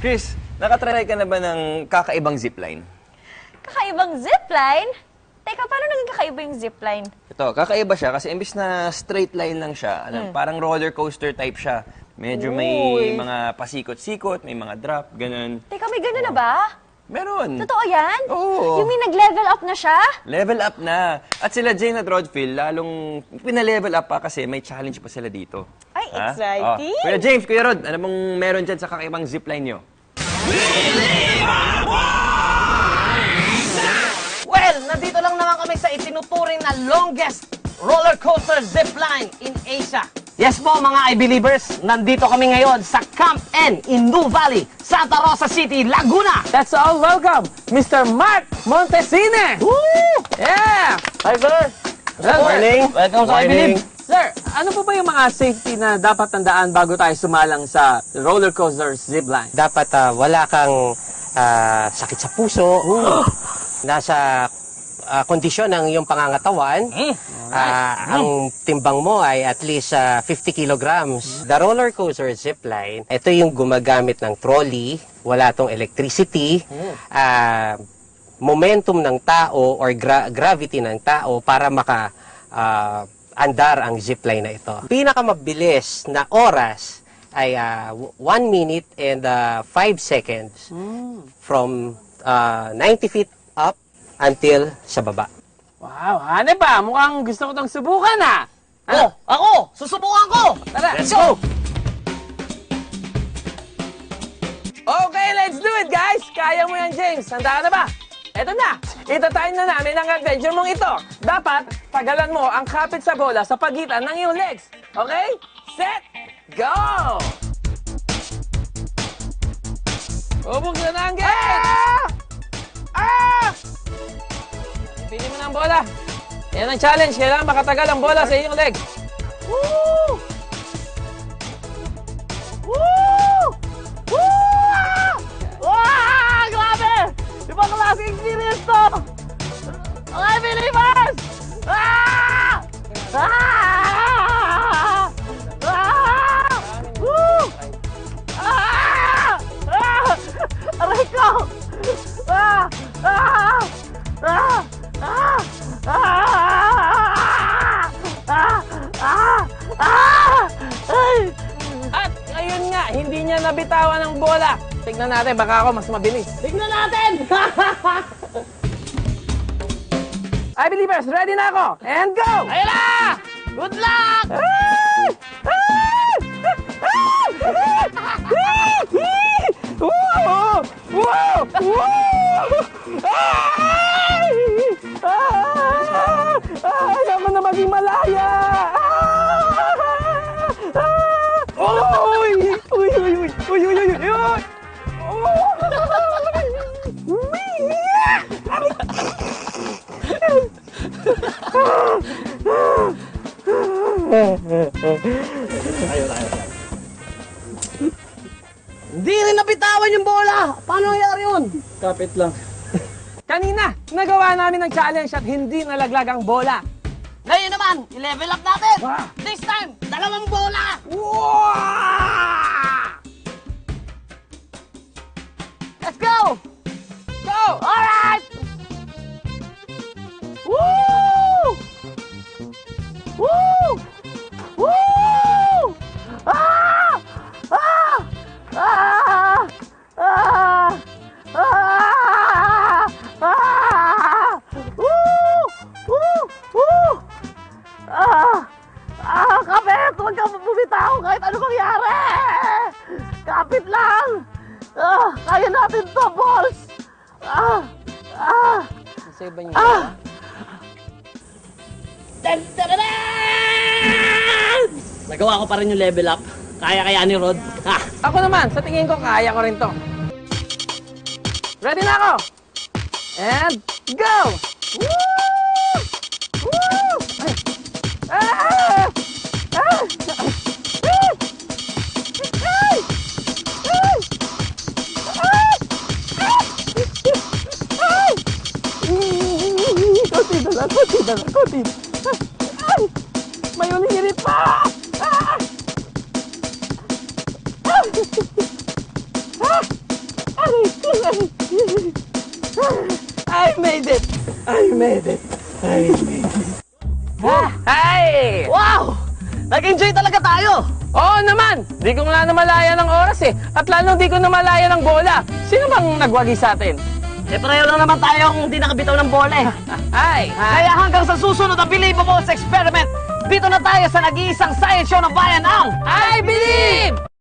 Chris, nakatry ka na ba ng kakaibang zipline? Kakaibang zipline? Teka, paano naging kakaiba yung zipline? Ito, kakaiba siya kasi imbis na straight line lang siya, parang roller coaster type siya. Medyo may mga pasikot-sikot, may mga drop, ganun. Teka, may gano'n na ba? Meron. Totoo yan? Oo. Yung may nag-level up na siya? Level up na. At sila Jane at Rodfield, lalong pina-level up pa kasi may challenge pa sila dito. Ay, Ha? exciting! Kuya James, Kuya Rod, ano bang meron dyan sa kakaibang zipline nyo? Well, nandito lang naman kami sa itinuturing na longest roller coaster zipline in Asia. Yes po mga I-Believers, nandito kami ngayon sa Camp N in New Valley, Santa Rosa City, Laguna. Let's all welcome Mr. Mark Montesine! Woo! Yeah! Hi sir! Good morning! Welcome sa I-Believe. Sir, ano po ba yung mga safety na dapat tandaan bago tayo sumalang sa roller coaster zipline? Dapat wala kang sakit sa puso, nasa kondisyon ng iyong pangangatawan, ang timbang mo ay at least 50 kilograms. The roller coaster zipline, ito yung gumagamit ng trolley, wala tong electricity, momentum ng tao or gravity ng tao para andar ang zipline na ito. Pinakamabilis na oras ay 1 minute and 5 seconds from 90 feet up until sa baba. Wow, ano ba? Mukhang gusto ko itong subukan Oh, ako! Susubukan ko! Tara, Let's go! Okay, let's do it, guys! Kaya mo yan, James. Handa ka na ba? Eto na! Itatayin na namin ang adventure mong ito. Dapat, tagalan mo ang kapit sa bola sa pagitan ng iyong legs. Okay? Set! Go! Ubog na ang gate! Pili mo na ang bola. Yan ang challenge. Kailangan makatagal ang bola sa iyong legs. Woo! Woo! Woo! Wow! Grabe! Ibang klase experience to! Okay, Believers! Ah! Ah! Ah! Woo! Ah! Ah! Aray ko! Ah! Ah! Ah! Ah! At ayun nga, hindi niya nabitawan ang bola. Tignan natin, baka ako mas mabilis. Tignan natin! I-Believers, ready na ako! And go! Ayun na! Good luck! Wow! Wow! Ayaw ko na maging malaya! Uy! Uy! Uy! Uy! Uy! Uy! Uy! Uy! Hindi rin napitawan yung bola! Paano nangyari yun? Kapit lang. Kanina, nagawa namin ang challenge at hindi nalaglag ang bola. Ngayon naman, i-level up natin! Wow. This time, dalawang bola! Wow! Let's go! Go! Alright! Woo! Woo! Woo! Ah! Ah! Ah! Ah! Ah! Ah! Woo! Woo! Woo! Ah! Ah! Kapit! Huwag kang bumitaw kahit ano mangyari! Kapit lang! Ah! Kaya natin to, balls! Ah! Ah! Nasa iba niyo. Ah! Tan-tararan! Nagawa ko pa rin yung level up. Kaya ni Rod. Ha! Ako naman, sa tingin ko, kaya ko rin to. Ready na ako! And go! Woo! Woo! Ah! Ah! Ah! Ay! Ay! Ay! Ay! Konti na lang, konti na lang, konti. Ay! May ulihirit pa! Ah! Ah! Ah! made it! I made it! Ay! Wow! Nag-enjoy talaga tayo! Oo naman! Di ko nga namalaya ng oras eh. At lalong di ko namalaya ng bola. Sino bang nagwagi sa atin? Eh, pareho lang naman tayong hindi nakabitaw ng bola eh. Ay! Kaya hanggang sa susunod na Believable Experiment, dito na tayo sa nag-iisang science show ng bayan ang I believe!